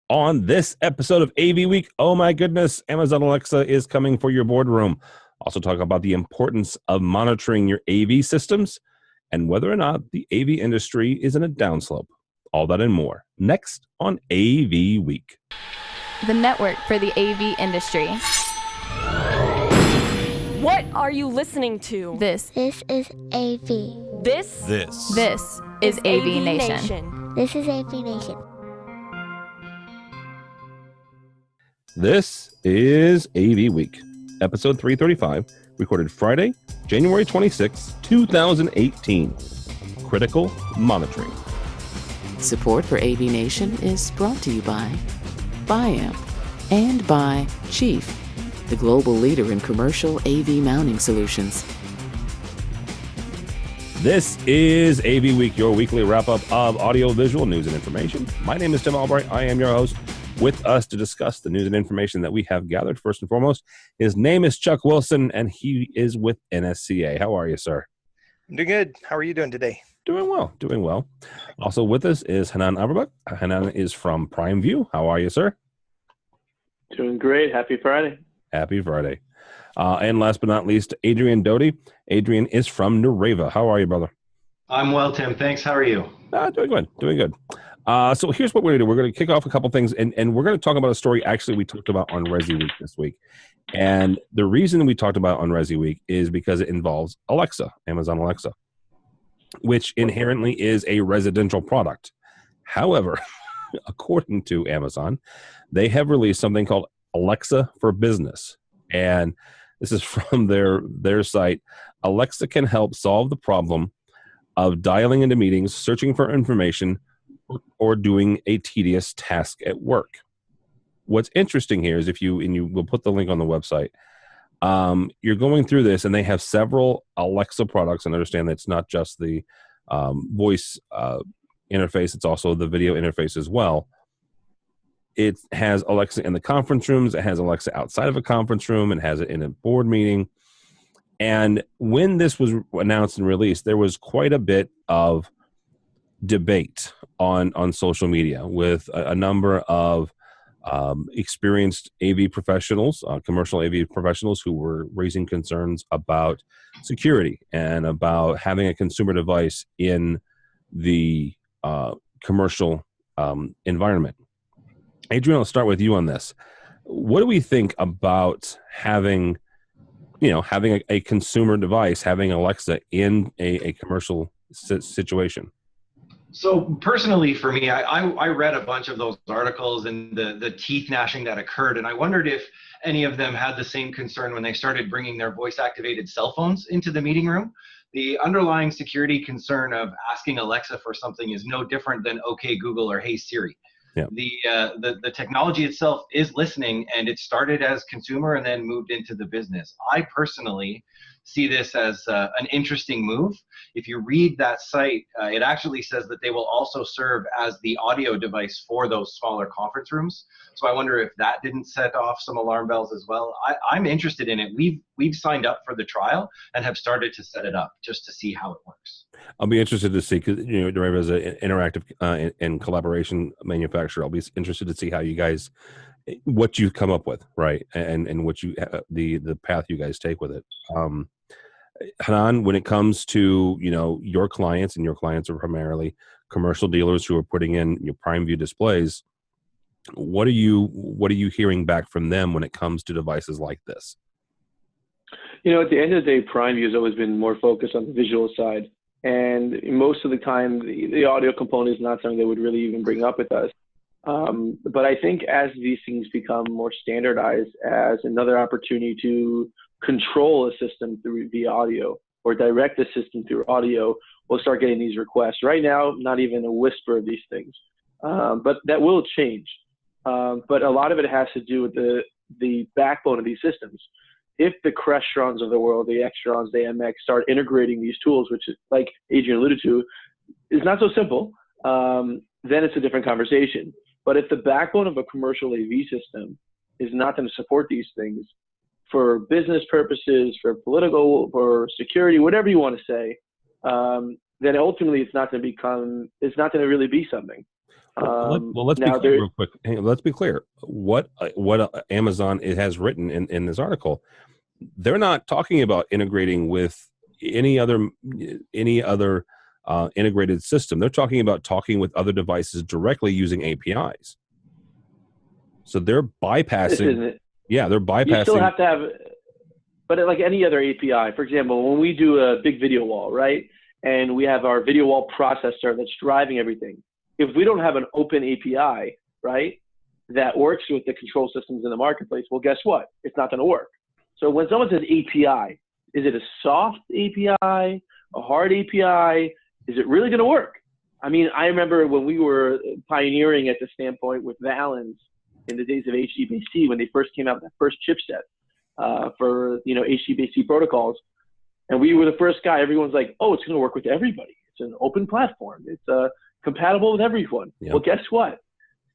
On this episode of AV Week, oh my goodness, Amazon Alexa is coming for your boardroom. Also talk about the importance of monitoring your AV systems and whether or not the AV industry is in a downslope. All that and more next on AV Week. The network for the AV industry. What are you listening to? This is AV. This is AVNation. This is AVNation. This is AV Week, episode 335, recorded Friday, January 26, 2018. Critical monitoring. Support for AVNation is brought to you by BIAMP and by Chief, the global leader in commercial AV mounting solutions. This is AV Week, your weekly wrap-up of audio-visual news and information. My name is Tim Albright. I am your host. With us to discuss the news and information that we have gathered, first and foremost, his name is Chuck Wilson, and he is with NSCA. How are you, sir? I'm doing good. How are you doing today? Doing well. Also with us is Hanan Averbach. Hanan is from Prime View. How are you, sir? Doing great. Happy Friday. Happy Friday. And last but not least, Adrian Doty. Adrian is from Nareva. How are you, brother? I'm well, Tim. Thanks. How are you? Doing good. So here's what we're going to do. We're going to kick off a couple things, and we're going to talk about a story actually we talked about on Resi Week this week. And the reason we talked about on Resi Week is because it involves Alexa, Amazon Alexa, which inherently is a residential product. However, according to Amazon, they have released something called Alexa for Business. And this is from their site. Alexa can help solve the problem of dialing into meetings, searching for information, or doing a tedious task at work. What's interesting here is we'll put the link on the website, you're going through this and they have several Alexa products, and understand that it's not just the voice interface, it's also the video interface as well. It has Alexa in the conference rooms, it has Alexa outside of a conference room, and has it in a board meeting. And when this was announced and released, there was quite a bit of debate on social media with a number of experienced AV professionals, commercial AV professionals, who were raising concerns about security and about having a consumer device in the commercial environment. Adrian, I'll start with you on this. What do we think about having a consumer device, having Alexa in a commercial situation? So personally for me, I read a bunch of those articles and the teeth gnashing that occurred, and I wondered if any of them had the same concern when they started bringing their voice-activated cell phones into the meeting room. The underlying security concern of asking Alexa for something is no different than OK Google or Hey Siri. Yeah. The technology itself is listening, and it started as consumer and then moved into the business. I personally see this as an interesting move. If you read that site, it actually says that they will also serve as the audio device for those smaller conference rooms. So I wonder if that didn't set off some alarm bells as well. I'm interested in it. We've signed up for the trial and have started to set it up just to see how it works. I'll be interested to see, because Nareva is an interactive and collaboration manufacturer. I'll be interested to see how you guys, what you come up with, right, and what you the path you guys take with it. Hanan, when it comes to your clients, and your clients are primarily commercial dealers who are putting in your Prime View displays, what are you hearing back from them when it comes to devices like this? At the end of the day, Prime View has always been more focused on the visual side, and most of the time, the audio component is not something they would really even bring up with us. But I think as these things become more standardized as another opportunity to control a system via audio or direct the system through audio, we'll start getting these requests. Right now, not even a whisper of these things, but that will change. But a lot of it has to do with the backbone of these systems. If the Crestrons of the world, the Extrons, the MX, start integrating these tools, which is, like Adrian alluded to, is not so simple, then it's a different conversation. But if the backbone of a commercial AV system is not going to support these things for business purposes, for political, for security, whatever you want to say, then ultimately it's not going to really be something. Well, let's be Now clear real quick. Let's be clear. What Amazon it has written in this article, they're not talking about integrating with any other integrated system. They're talking about talking with other devices directly using APIs. So they're bypassing. Yeah, they're bypassing. You still have to have, but like any other API, for example, when we do a big video wall, right, and we have our video wall processor that's driving everything, if we don't have an open API, right, that works with the control systems in the marketplace, well, guess what? It's not going to work. So when someone says API, is it a soft API, a hard API? Is it really going to work? I mean, I remember when we were pioneering at the standpoint with Valens in the days of HDBaseT, when they first came out with that first chipset for, HDBaseT protocols. And we were the first guy, everyone's like, oh, it's going to work with everybody. It's an open platform. It's compatible with everyone. Yep. Well, guess what?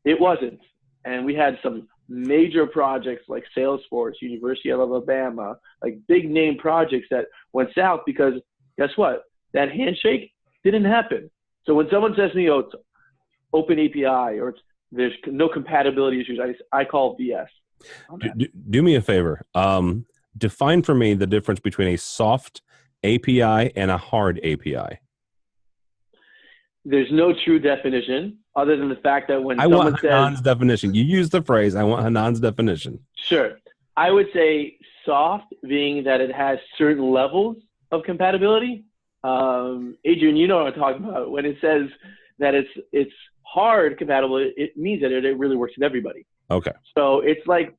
It wasn't. And we had some major projects like Salesforce, University of Alabama, like big name projects that went south because guess what? That handshake didn't happen. So when someone says to me, oh, it's open API or there's no compatibility issues, I call BS. Do me a favor. Define for me the difference between a soft API and a hard API. There's no true definition other than the fact that when I want Hanan's definition. You use the phrase, I want Hanan's definition. Sure. I would say soft being that it has certain levels of compatibility. Adrian, you know what I'm talking about. When it says that it's hard compatible, it means that it really works with everybody. Okay. So it's like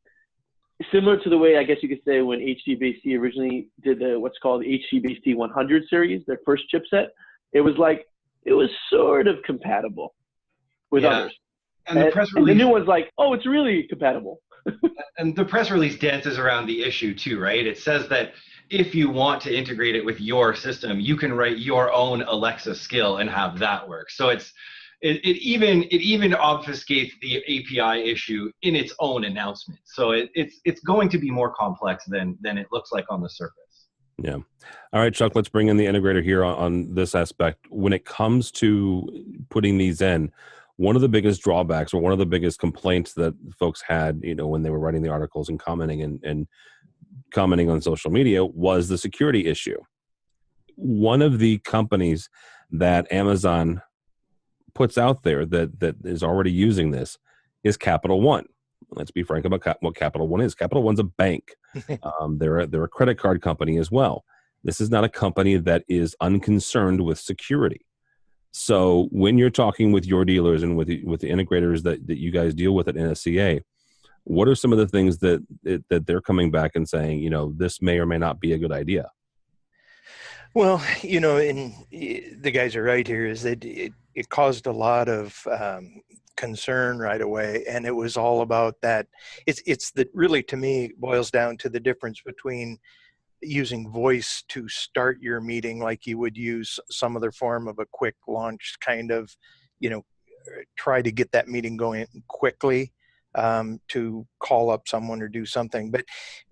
similar to the way I guess you could say when HDBaseT originally did what's called HDBaseT 100 series, their first chipset. It was sort of compatible with others. And the press release, and the new one's like, oh, it's really compatible. And the press release dances around the issue too, right? It says that if you want to integrate it with your system, you can write your own Alexa skill and have that work. So it even obfuscates the API issue in its own announcement. So it's going to be more complex than it looks like on the surface. Yeah. All right, Chuck, let's bring in the integrator here on this aspect. When it comes to putting these in, one of the biggest drawbacks or one of the biggest complaints that folks had, when they were writing the articles and commenting commenting on social media was the security issue. One of the companies that Amazon puts out there that is already using this is Capital One. Let's be frank about what Capital One is. Capital One's a bank. They're a credit card company as well. This is not a company that is unconcerned with security. So when you're talking with your dealers and with the integrators that you guys deal with at NSCA, what are some of the things that they're coming back and saying, this may or may not be a good idea? Well, and the guys are right here, is that it caused a lot of concern right away, and it was all about that. It's that really, to me, boils down to the difference between using voice to start your meeting like you would use some other form of a quick launch kind of, try to get that meeting going quickly, to call up someone or do something. But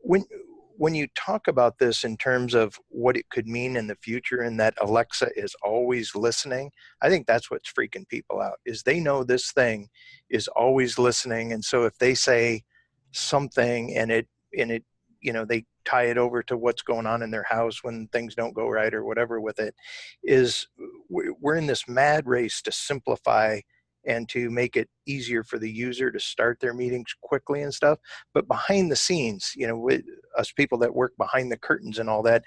when you talk about this in terms of what it could mean in the future and that Alexa is always listening, I think that's what's freaking people out, is they know this thing is always listening. And so if they say something and it they tie it over to what's going on in their house when things don't go right or whatever with it, is we're in this mad race to simplify and to make it easier for the user to start their meetings quickly and stuff. But behind the scenes, with us people that work behind the curtains and all that,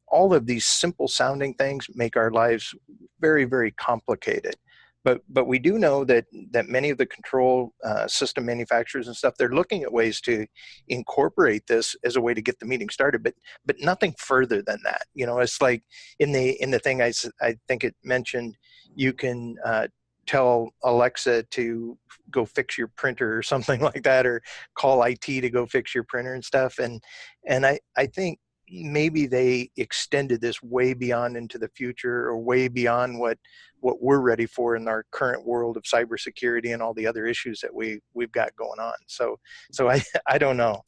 all of these simple sounding things make our lives very, very complicated. But we do know that many of the control system manufacturers and stuff, they're looking at ways to incorporate this as a way to get the meeting started, but nothing further than that. It's like in the thing I think it mentioned, you can tell Alexa to go fix your printer or something like that, or call IT to go fix your printer and stuff. And I think maybe they extended this way beyond into the future, or way beyond what we're ready for in our current world of cybersecurity and all the other issues that we've got going on. So I don't know.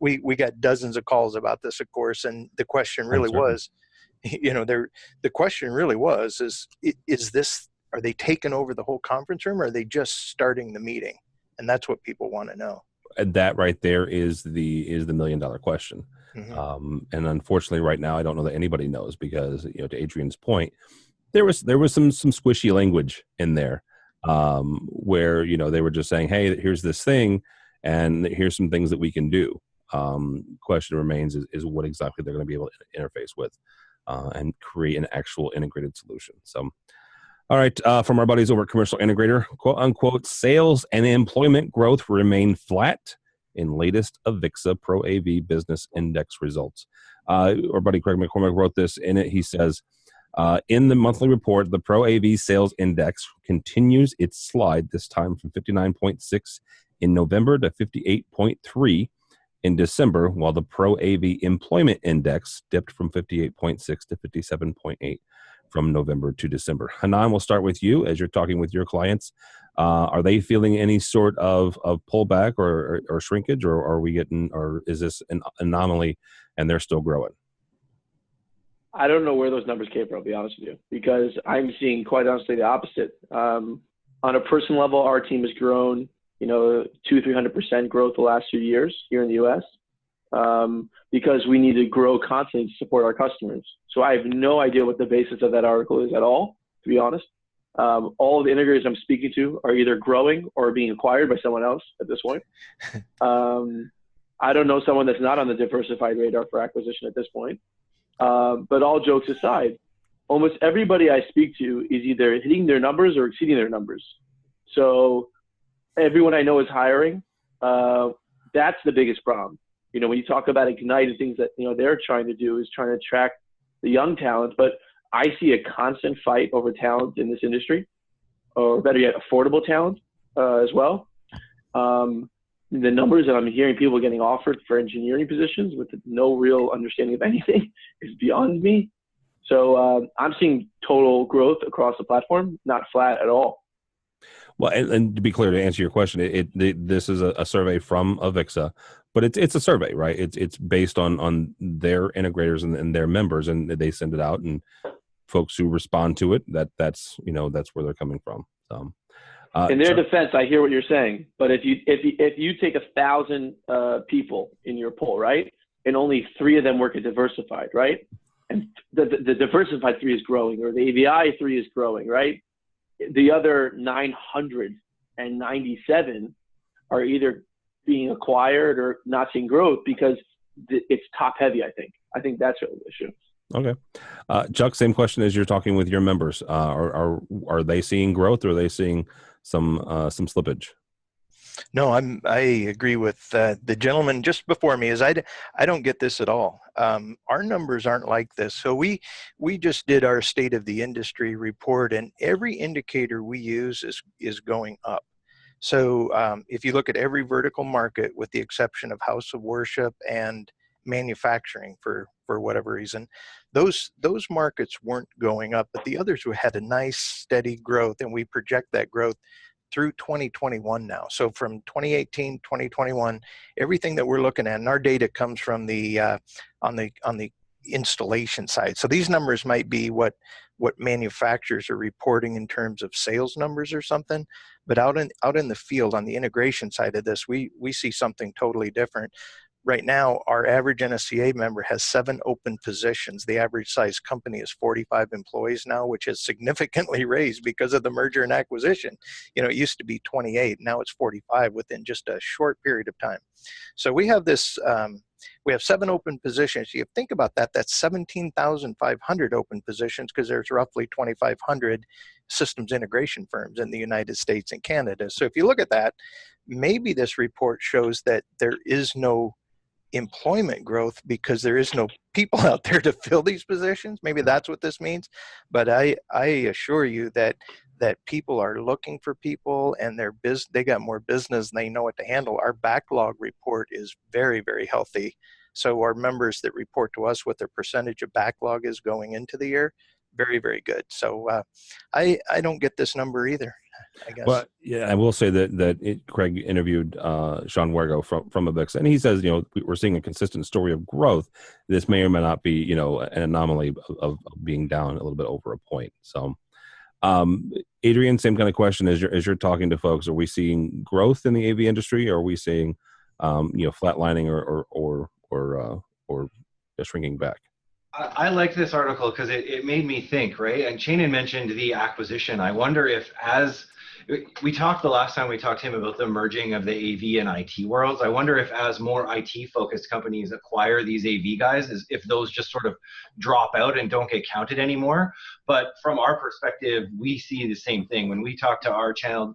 We got dozens of calls about this, of course, and the question really was, the question really was, is this Are they taking over the whole conference room, or are they just starting the meeting? And that's what people want to know. And that right there is the $1 million question. Mm-hmm. And unfortunately, right now, I don't know that anybody knows because, to Adrian's point, there was some squishy language in there where, they were just saying, hey, here's this thing, and here's some things that we can do. Question remains is what exactly they're going to be able to interface with and create an actual integrated solution. So, all right, from our buddies over at Commercial Integrator, quote unquote, sales and employment growth remain flat in latest AVIXA Pro AV Business Index results. Our buddy Craig McCormick wrote this in it. He says, in the monthly report, the Pro AV Sales Index continues its slide, this time from 59.6 in November to 58.3 in December, while the Pro AV Employment Index dipped from 58.6 to 57.8 from November to December. Hanan, we'll start with you as you're talking with your clients. Are they feeling any sort of pullback or shrinkage, or are we getting, or is this an anomaly and they're still growing? I don't know where those numbers came from, I'll be honest with you, because I'm seeing, quite honestly, the opposite. On a personal level, our team has grown, 200-300% growth the last few years here in the U.S. Because we need to grow constantly to support our customers. So I have no idea what the basis of that article is at all, to be honest. All of the integrators I'm speaking to are either growing or being acquired by someone else at this point. I don't know someone that's not on the diversified radar for acquisition at this point. But all jokes aside, almost everybody I speak to is either hitting their numbers or exceeding their numbers. So everyone I know is hiring. That's the biggest problem. When you talk about Ignite and things that, they're trying to do is trying to attract the young talent. But I see a constant fight over talent in this industry, or better yet, affordable talent as well. The numbers that I'm hearing people getting offered for engineering positions with no real understanding of anything is beyond me. So I'm seeing total growth across the platform, not flat at all. Well, and to be clear, to answer your question, this is a survey from AVIXA, but it's a survey, right? It's based on their integrators and their members, and they send it out, and folks who respond to it, that's where they're coming from. So, in their defense, I hear what you're saying, but if you take 1,000 people in your poll, right, and only 3 of them work at diversified, right, and the diversified 3 is growing, or the AVI 3 is growing, right, the other 997 are either being acquired or not seeing growth because it's top heavy. I think that's really the issue. Okay, Chuck, same question as you're talking with your members. Are they seeing growth, or are they seeing some slippage? No, I agree with the gentleman just before me. I don't get this at all. Our numbers aren't like this. So we just did our state of the industry report, and every indicator we use is going up. So if you look at every vertical market, with the exception of house of worship and manufacturing for whatever reason, those markets weren't going up, but the others had a nice steady growth, and we project that growth through 2021 now. So from 2018, 2021, everything that we're looking at, and our data comes from the on the installation side. So these numbers might be what manufacturers are reporting in terms of sales numbers or something, but out in the field on the integration side of this, we see something totally different. Right now, our average NSCA member has 7 open positions. The average size company is 45 employees now, which has significantly raised because of the merger and acquisition. It used to be 28, now it's 45 within just a short period of time. So we have this, we have 7 open positions. You think about that, that's 17,500 open positions, because there's roughly 2,500 systems integration firms in the United States and Canada. So if you look at that, maybe this report shows that there is no employment growth because there is no people out there to fill these positions. Maybe that's what this means. But I assure you that people are looking for people, and they got more business than they know what to handle. Our backlog report is very, very healthy. So our members that report to us what their percentage of backlog is going into the year, very, very good. So I don't get this number either, I guess. Well, yeah, I will say that Craig interviewed Sean Wergo from AVIXA, and he says, we're seeing a consistent story of growth. This may or may not be, an anomaly of being down a little bit over a point. So, Adrian, same kind of question as you're talking to folks. Are we seeing growth in the AV industry, or are we seeing, flatlining or shrinking back? I like this article because it made me think, right? And Shannon mentioned the acquisition. I wonder if, as we talked the last time we talked to him about the merging of the AV and IT worlds, I wonder if as more IT focused companies acquire these AV guys, if those just sort of drop out and don't get counted anymore. But from our perspective, we see the same thing. When we talk to our channel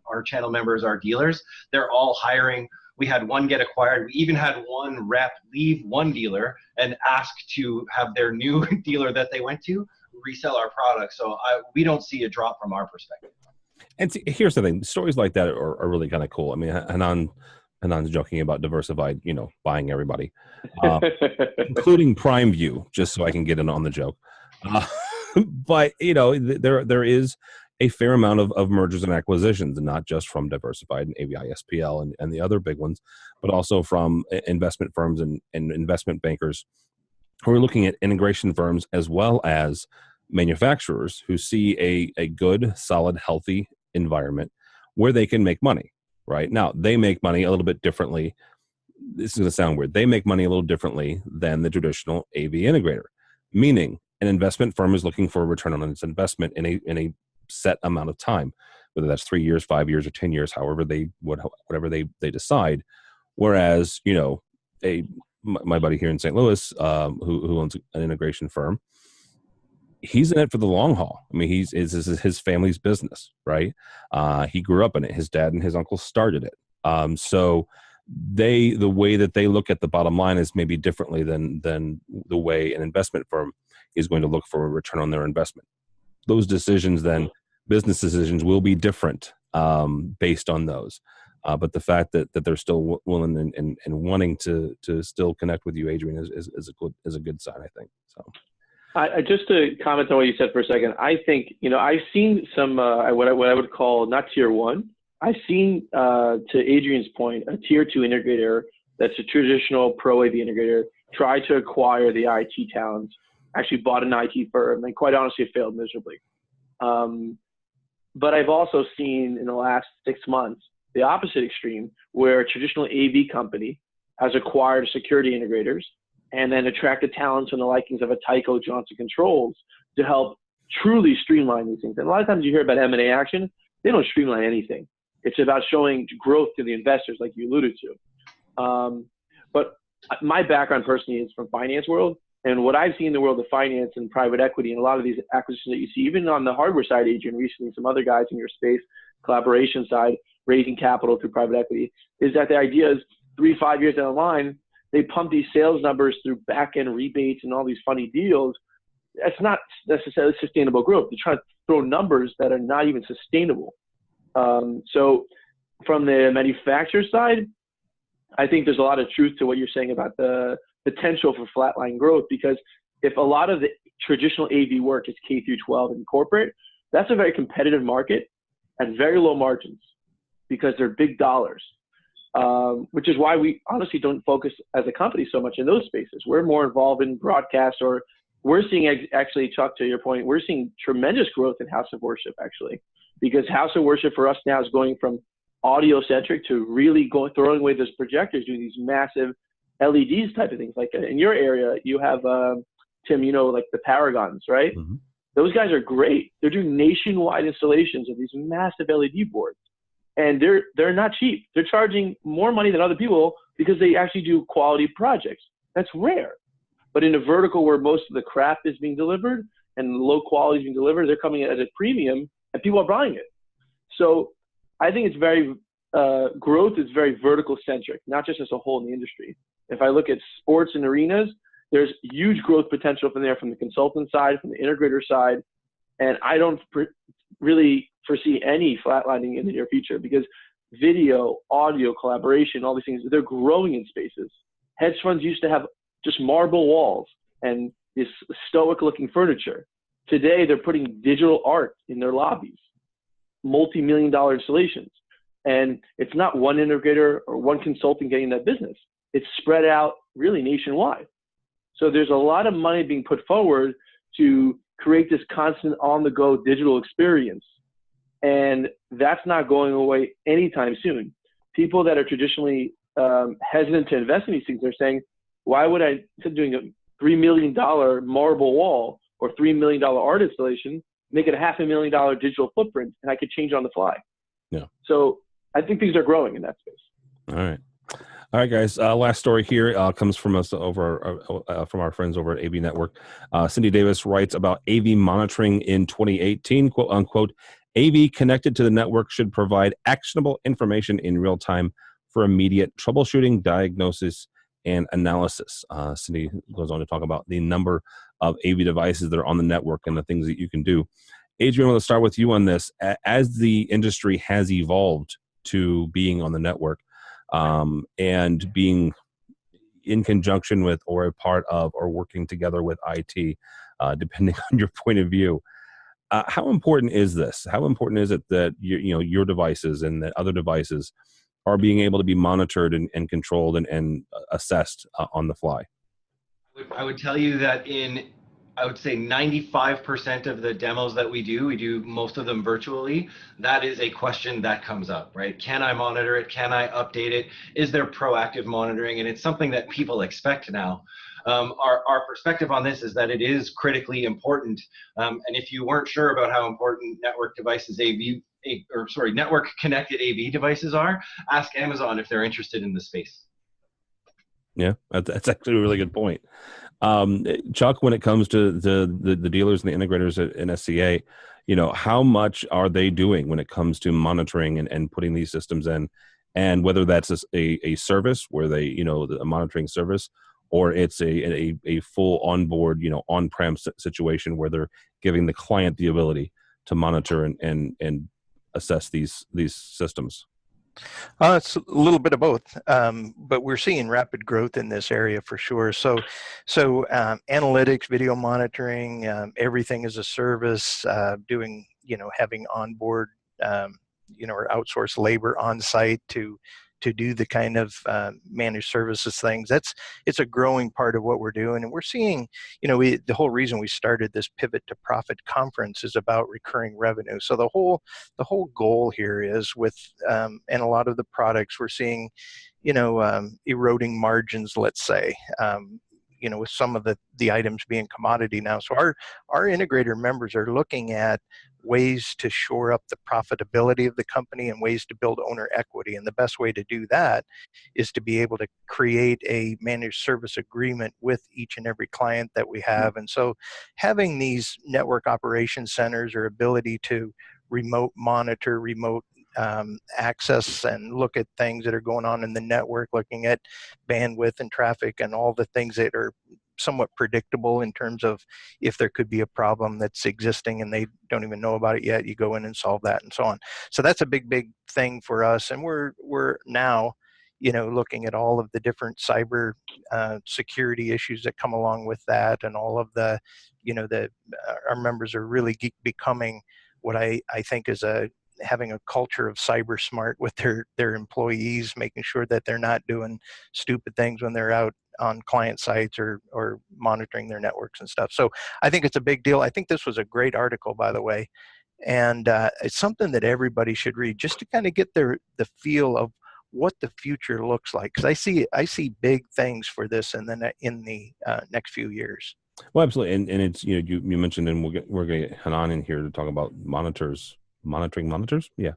members, our dealers, they're all hiring. We had one get acquired. We even had one rep leave one dealer and ask to have their new dealer that they went to resell our product. So we don't see a drop from our perspective. And see, here's the thing: stories like that are really kind of cool. I mean, Hanan's joking about Diversified, buying everybody, including Prime View, just so I can get in on the joke. But there is a fair amount of mergers and acquisitions, and not just from Diversified and AVI SPL and the other big ones, but also from investment firms and investment bankers who are looking at integration firms as well as manufacturers who see a good, solid, healthy environment where they can make money. Right now, they make money a little bit differently. This is going to sound weird. They make money a little differently than the traditional AV integrator, meaning an investment firm is looking for a return on its investment in a set amount of time, whether that's 3 years, 5 years, or 10 years, whatever they decide. Whereas, my buddy here in St. Louis, who owns an integration firm, he's in it for the long haul. I mean, this is his family's business, right? He grew up in it. His dad and his uncle started it. So the way that they look at the bottom line is maybe differently than the way an investment firm is going to look for a return on their investment. Those decisions, then business decisions, will be different based on those. But the fact that they're still willing and wanting to still connect with you, Adrian, is a good sign, I think. So. Just to comment on what you said for a second, I think, I've seen some, what I would call not tier one. I've seen, to Adrian's point, a tier two integrator that's a traditional pro AV integrator try to acquire the IT talent, actually bought an IT firm, and quite honestly, it failed miserably. But I've also seen in the last 6 months, the opposite extreme, where a traditional AV company has acquired security integrators and then attracted talents and the likings of a Tyco Johnson Controls to help truly streamline these things. And a lot of times you hear about M&A action, they don't streamline anything. It's about showing growth to the investors, like you alluded to. But my background personally is from finance world, and what I've seen in the world of finance and private equity and a lot of these acquisitions that you see, even on the hardware side, Adrian, recently, some other guys in your space, collaboration side, raising capital through private equity, is that the idea is 3-5 years down the line, they pump these sales numbers through back-end rebates and all these funny deals. That's not necessarily sustainable growth. They're trying to throw numbers that are not even sustainable. So from the manufacturer side, I think there's a lot of truth to what you're saying about the potential for flatline growth, because if a lot of the traditional AV work is K through 12 and corporate, that's a very competitive market at very low margins because they're big dollars. Which is why we honestly don't focus as a company so much in those spaces. We're more involved in broadcast, or we're seeing, actually, Chuck, to your point, we're seeing tremendous growth in House of Worship, actually, because House of Worship for us now is going from audio-centric to really throwing away those projectors, doing these massive LEDs type of things. Like in your area, you have, Tim, like the Paragons, right? Mm-hmm. Those guys are great. They're doing nationwide installations of these massive LED boards. And they're not cheap. They're charging more money than other people because they actually do quality projects. That's rare. But in a vertical where most of the crap is being delivered and low quality is being delivered, they're coming at a premium and people are buying it. So I think it's very, growth is very vertical centric, not just as a whole in the industry. If I look at sports and arenas, there's huge growth potential from there, from the consultant side, from the integrator side. And I don't really foresee any flatlining in the near future, because video, audio, collaboration, all these things, they're growing in spaces. Hedge funds used to have just marble walls and this stoic looking furniture. Today, they're putting digital art in their lobbies, multi-million-dollar installations. And it's not one integrator or one consultant getting that business. It's spread out really nationwide. So there's a lot of money being put forward to create this constant on-the-go digital experience. And that's not going away anytime soon. People that are traditionally hesitant to invest in these things are saying, why would I, instead of doing a $3 million marble wall or $3 million art installation, make it a $500,000 digital footprint, and I could change on the fly? Yeah. So I think things are growing in that space. All right, guys. Last story here comes from us from our friends over at AV Network. Cindy Davis writes about AV monitoring in 2018, quote unquote. AV connected to the network should provide actionable information in real time for immediate troubleshooting, diagnosis, and analysis. Cindy goes on to talk about the number of AV devices that are on the network and the things that you can do. Adrian, I want to start with you on this. As the industry has evolved to being on the network and being in conjunction with or a part of or working together with IT, depending on your point of view, how important is this? How important is it that your devices and the other devices are being able to be monitored and controlled and assessed on the fly? I would tell you that I would say 95% of the demos that we do most of them virtually. That is a question that comes up, right? Can I monitor it? Can I update it? Is there proactive monitoring? And it's something that people expect now. Our perspective on this is that it is critically important. And if you weren't sure about how important network devices network connected AV devices are, ask Amazon if they're interested in the space. Yeah, that's actually a really good point. Chuck, when it comes to the dealers and the integrators in SCA, how much are they doing when it comes to monitoring and putting these systems in, and whether that's a service where they, a monitoring service, or it's a full onboard, on-prem situation where they're giving the client the ability to monitor and assess these systems? It's a little bit of both, but we're seeing rapid growth in this area for sure. So analytics, video monitoring, everything as a service, doing, having onboard, or outsourced labor on site to do the kind of managed services things. It's a growing part of what we're doing, and we're seeing, the whole reason we started this Pivot to Profit conference is about recurring revenue. So the whole goal here is with and a lot of the products we're seeing, eroding margins, let's say. With some of the items being commodity now. So our integrator members are looking at ways to shore up the profitability of the company and ways to build owner equity. And the best way to do that is to be able to create a managed service agreement with each and every client that we have. And so having these network operation centers or ability to remote monitor, remote access and look at things that are going on in the network, looking at bandwidth and traffic and all the things that are somewhat predictable in terms of if there could be a problem that's existing and they don't even know about it yet, you go in and solve that and so on. So that's a big thing for us. And we're now, looking at all of the different cyber security issues that come along with that, and all of the, our members are really becoming what I think is having a culture of cyber smart with their employees, making sure that they're not doing stupid things when they're out on client sites or monitoring their networks and stuff. So I think it's a big deal. I think this was a great article, by the way, and it's something that everybody should read just to kind of get the feel of what the future looks like. Because I see big things for this in the next few years. Well, absolutely, and it's you mentioned, and we're going to get Hanan in here to talk about monitoring monitors. Yeah,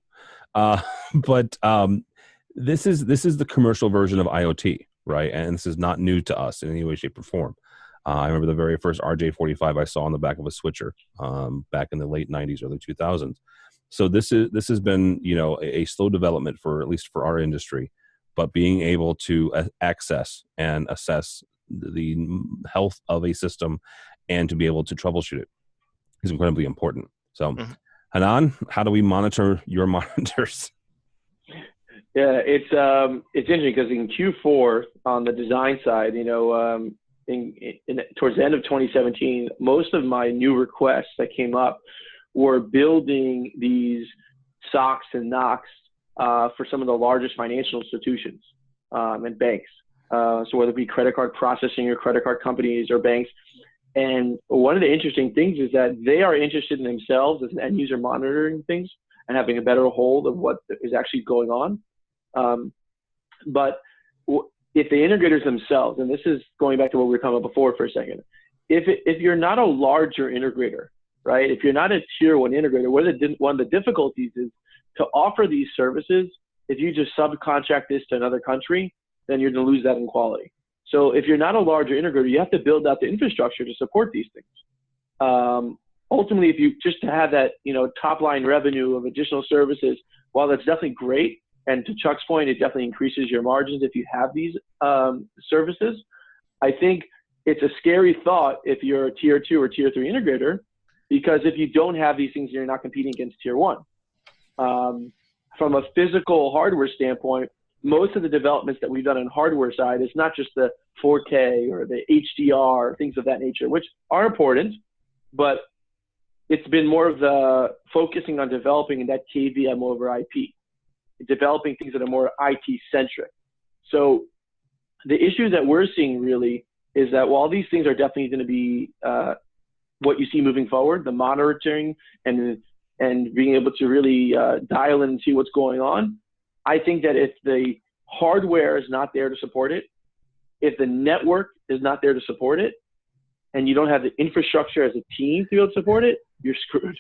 but this is the commercial version of IoT, right? And this is not new to us in any way, shape, or form. I remember the very first RJ45 I saw on the back of a switcher back in the late 90s, early 2000s. So this has been a slow development for at least for our industry, but being able to access and assess the health of a system and to be able to troubleshoot it is incredibly important. So, Hanan, how do we monitor your monitors? Yeah, it's interesting because in Q4 on the design side, towards the end of 2017, most of my new requests that came up were building these SOCs and NOCs for some of the largest financial institutions and banks. So whether it be credit card processing or credit card companies or banks. And one of the interesting things is that they are interested in themselves as an end user monitoring things and having a better hold of what is actually going on. But if the integrators themselves, and this is going back to what we were talking about before for a second, if you're not a larger integrator, right? If you're not a tier one integrator, one of the difficulties is to offer these services. If you just subcontract this to another country, then you're going to lose that in quality. So if you're not a larger integrator, you have to build out the infrastructure to support these things. Ultimately, if you just to have that, top line revenue of additional services, while that's definitely great, and to Chuck's point, it definitely increases your margins if you have these services. I think it's a scary thought if you're a tier 2 or tier 3 integrator, because if you don't have these things, you're not competing against tier 1. From a physical hardware standpoint, most of the developments that we've done on hardware side is not just the 4K or the HDR, things of that nature, which are important, but it's been more of the focusing on developing that KVM over IP, developing things that are more IT centric. So the issue that we're seeing really is that while these things are definitely going to be what you see moving forward, the monitoring and being able to really dial in and see what's going on, I think that if the hardware is not there to support it, if the network is not there to support it, and you don't have the infrastructure as a team to be able to support it, you're screwed.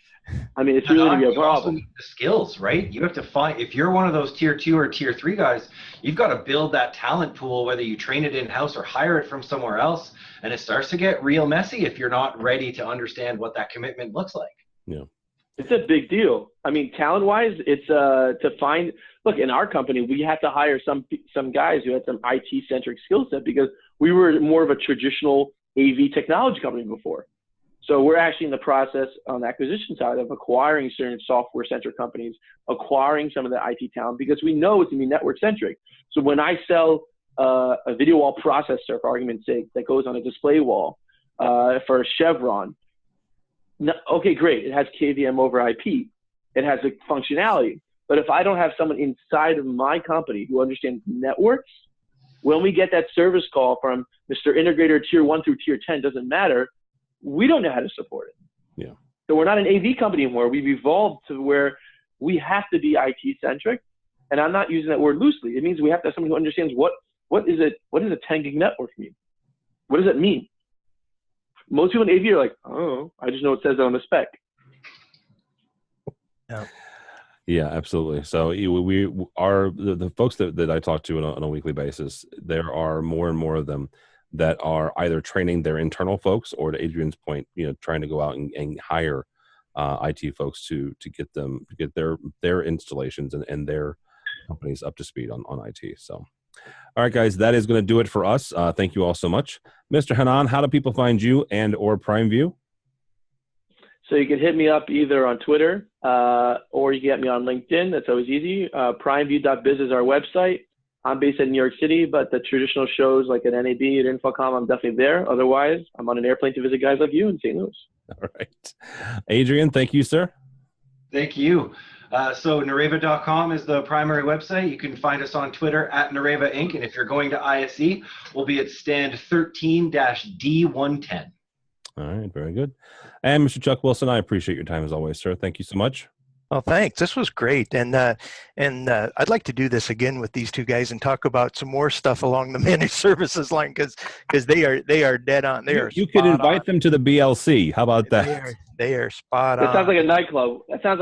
I mean, it's really going to be a problem. The skills, right? You have to find, if you're one of those tier 2 or tier 3 guys, you've got to build that talent pool, whether you train it in-house or hire it from somewhere else. And it starts to get real messy if you're not ready to understand what that commitment looks like. Yeah. It's a big deal. I mean, talent-wise, it's to find. Look, in our company, we had to hire some guys who had some IT-centric skill set because we were more of a traditional AV technology company before. So we're actually in the process on the acquisition side of acquiring certain software-centric companies, acquiring some of the IT talent because we know it's going to be network-centric. So when I sell a video wall processor, for argument's sake, that goes on a display wall for a Chevron. No, okay, great. It has KVM over IP. It has the functionality. But if I don't have someone inside of my company who understands networks, when we get that service call from Mr. Integrator Tier 1 through Tier 10, doesn't matter, we don't know how to support it. Yeah. So we're not an AV company anymore. We've evolved to where we have to be IT-centric. And I'm not using that word loosely. It means we have to have someone who understands what does a 10 gig network mean? What does it mean? Most people in AV are like, oh, I just know it says it on the spec. Yeah, absolutely. So we are the folks that I talk to on a weekly basis. There are more and more of them that are either training their internal folks or, to Adrian's point, trying to go out and hire IT folks to get their installations and their companies up to speed on IT. So, all right, guys, that is going to do it for us. Thank you all so much. Mr. Hanan, how do people find you and or PrimeView? So you can hit me up either on Twitter or you can get me on LinkedIn. That's always easy. Primeview.biz is our website. I'm based in New York City, but the traditional shows like at NAB, at Infocom, I'm definitely there. Otherwise, I'm on an airplane to visit guys like you in St. Louis. All right. Adrian, thank you, sir. Thank you. So Nareva.com is the primary website. You can find us on Twitter at Nareva Inc. And if you're going to ISE, we'll be at stand 13-D110. All right, very good. And Mr. Chuck Wilson, I appreciate your time as always, sir. Thank you so much. Well, thanks. This was great, and I'd like to do this again with these two guys and talk about some more stuff along the managed services line because they are dead on. You could invite them to the BLC. How about that? They are spot on. That sounds like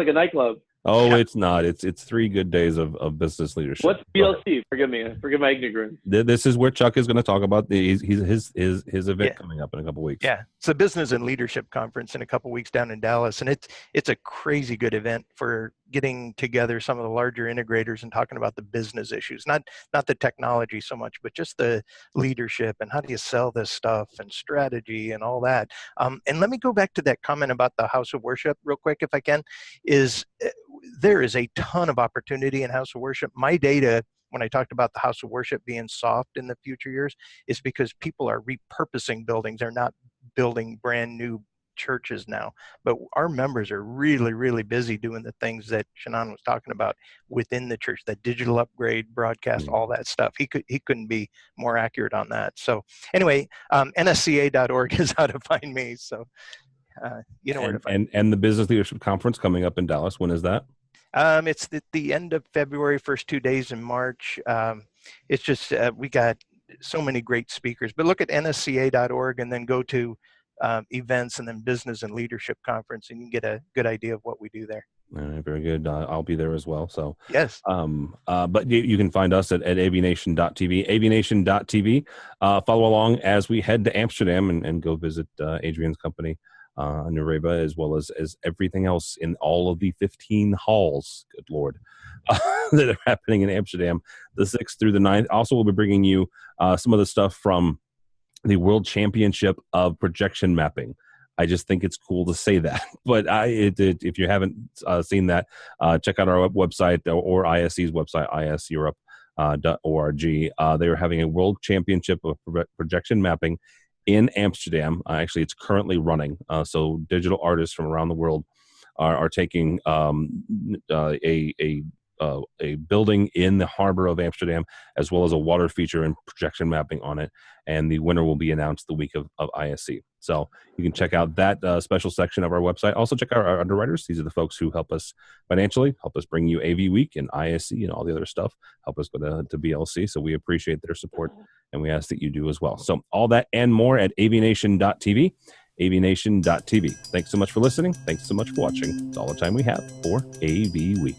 a nightclub. Oh, it's not. It's 3 good days of business leadership. What's BLC? Forgive me. Forgive my ignorance. This is where Chuck is going to talk about his event coming up in a couple weeks. Yeah, it's a business and leadership conference in a couple weeks down in Dallas, and it's a crazy good event for getting together some of the larger integrators and talking about the business issues, not the technology so much, but just the leadership and how do you sell this stuff and strategy and all that. And let me go back to that comment about the house of worship real quick, if I can. There is a ton of opportunity in house of worship. My data, when I talked about the house of worship being soft in the future years, is because people are repurposing buildings. They're not building brand new churches now, but our members are really, really busy doing the things that Shannon was talking about within the church, the digital upgrade, broadcast, all that stuff. He couldn't be more accurate on that. So anyway, nsca.org is how to find me. So you know where to find me. And the Business Leadership Conference coming up in Dallas. When is that? It's the end of February, first 2 days in March. It's just we got so many great speakers. But look at nsca.org and then go to events and then Business and Leadership Conference, and you can get a good idea of what we do there. All right, very good. I'll be there as well. So yes. But you can find us at avnation.tv. avnation.tv. Follow along as we head to Amsterdam and go visit Adrian's company. Nareva, as well as everything else in all of the 15 halls, good Lord, that are happening in Amsterdam, the 6th through the 9th. Also, we'll be bringing you some of the stuff from the World Championship of Projection Mapping. I just think it's cool to say that. But if you haven't seen that, check out our website or ISC's website, iseurope.org. They are having a World Championship of Projection Mapping in Amsterdam. Actually, it's currently running. So digital artists from around the world are taking a building in the harbor of Amsterdam, as well as a water feature and projection mapping on it. And the winner will be announced the week of ISC. So you can check out that special section of our website. Also check out our underwriters. These are the folks who help us financially, help us bring you AVWeek and ISC and all the other stuff, help us go to BLC. So we appreciate their support, and we ask that you do as well. So all that and more at avnation.tv, avnation.tv. Thanks so much for listening. Thanks so much for watching. It's all the time we have for AV Week.